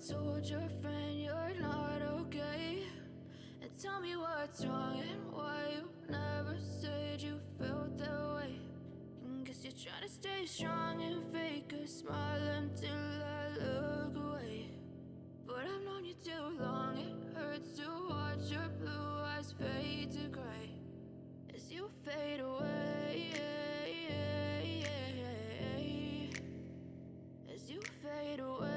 told your friend you're not okay? And tell me what's wrong and why you never said you felt that way. And guess you're trying to stay strong and fake a smile until I look away. But I've known you too long, it hurts to watch your blue eyes fade to gray as you fade away, as you fade away.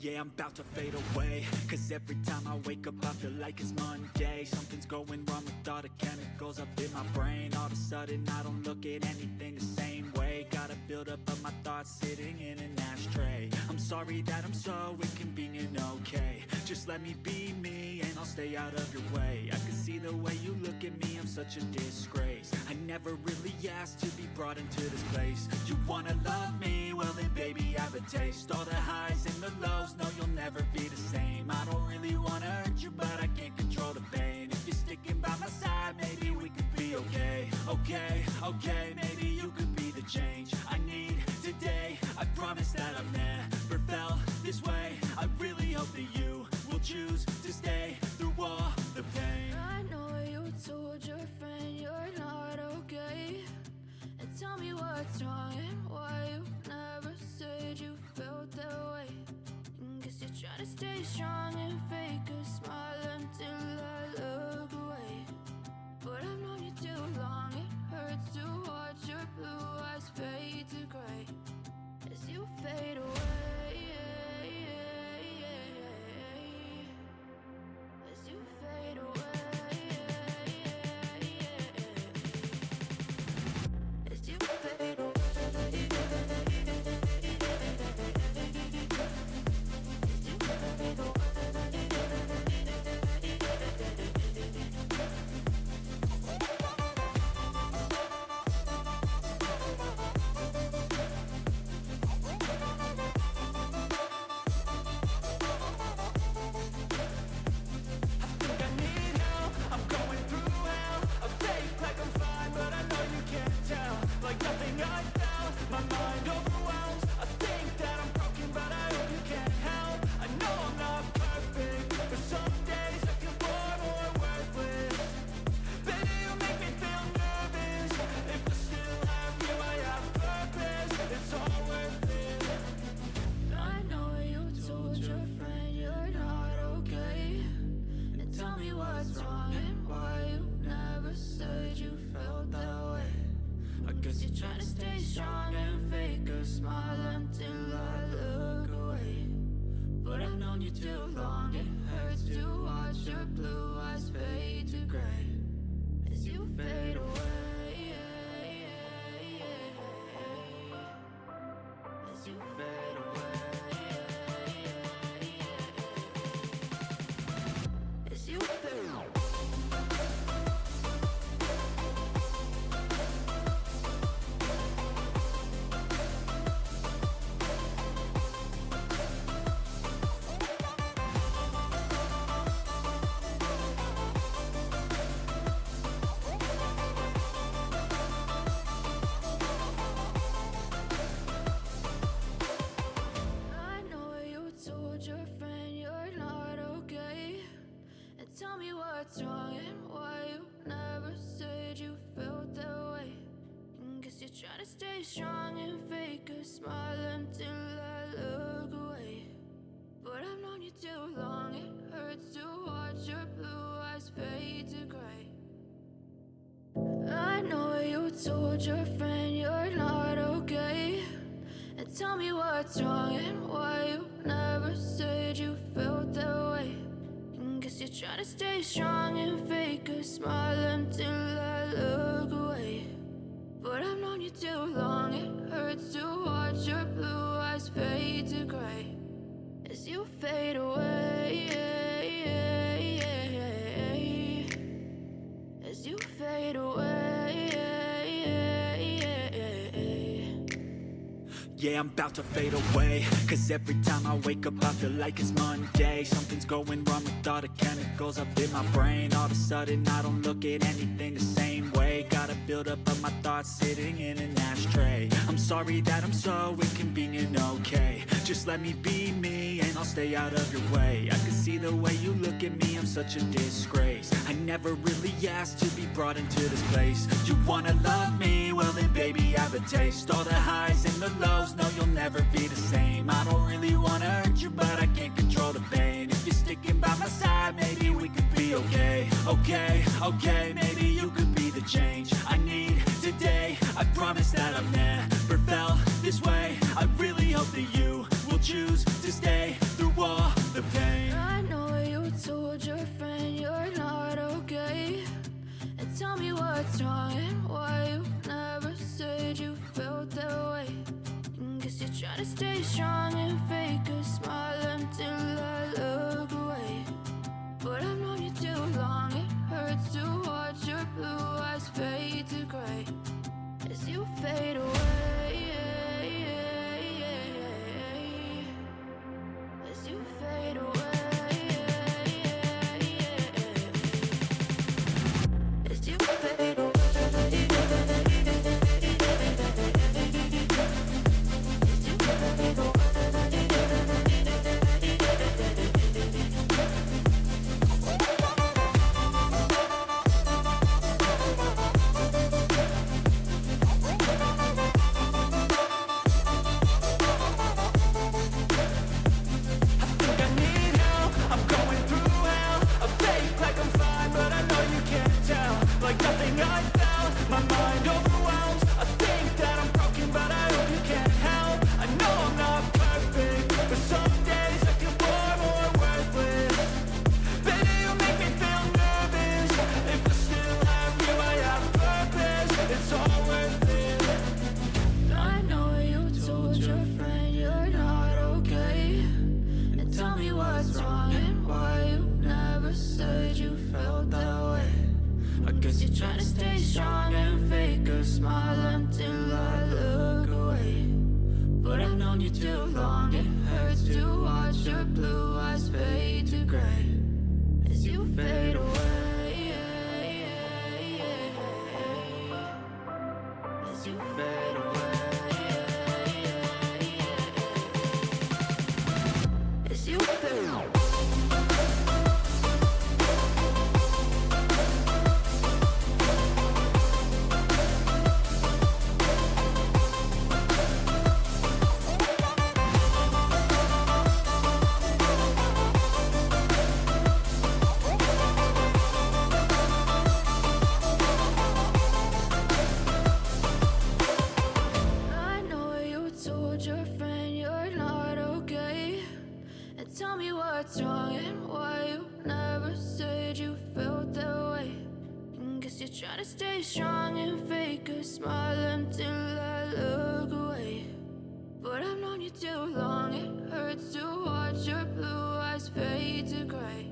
Yeah, I'm about to fade away, cause every time I wake up I feel like it's Monday. Something's going wrong with all the chemicals up in my brain. All of a sudden I don't look at anything the same way. Got a build-up of my thoughts sitting in an ashtray. I'm sorry that I'm so inconvenient, okay? Just let me be me and I'll stay out of your way. I can see the way you look at me, I'm such a disgrace. I never really asked to be brought into this place. You wanna love me? Well then baby I have a taste. All the highs and the lows, no you'll never be the same. I don't really wanna hurt you but I can't control the pain. If you're sticking by my side maybe we could be okay. Okay, maybe you could be the change I need today. I promise that I've never felt this way. I really hope that you will choose to stay through all the pain. I know you told your friend you're not okay. And tell me what's wrong and why you never said you felt that way. And guess you're trying to stay strong and fake a smile until I look away. But I've known you too long, it hurts to watch your blue eyes fade to gray as you fade away, as you fade away, as you fade away. Told your friend you're not okay. And tell me what's wrong and why you never said you felt that way. And guess you're trying to stay strong and fake a smile until I look away. But I've known you too long, it hurts to watch your blue eyes fade to gray as you fade away, as you fade away. Yeah, I'm about to fade away. Cause every time I wake up I feel like it's Monday. Something's going wrong with all the chemicals up in my brain. All of a sudden I don't look at anything the same way. Gotta build up of my thoughts sitting in an ashtray. I'm sorry that I'm so inconvenient, okay. Just let me be me and I'll stay out of your way. I can see the way you look at me, I'm such a disgrace. I never really asked to be brought into this place. You wanna love me? Well then baby, have a taste. All the highs and the lows, no you'll never be the same. I don't really wanna hurt you, but I can't control the pain. If you're sticking by my side, maybe we could be okay. Okay, maybe you could be the change I need today. I promise that I've never felt this way. I really hope that you will choose to stay through all the pain. I know you told your friend you're not okay, and tell me what's wrong and why you never said you felt that way. Guess you're trying to stay strong and fake a smile until I look away. But I've known you too long, it hurts to watch your blue eyes fade to gray as you fade away. As you fade away. As you fade away. What's wrong and why you never said you felt that way? Guess you're trying to stay strong and fake a smile until I look away. But I've known you too long, it hurts to watch your blue eyes fade to gray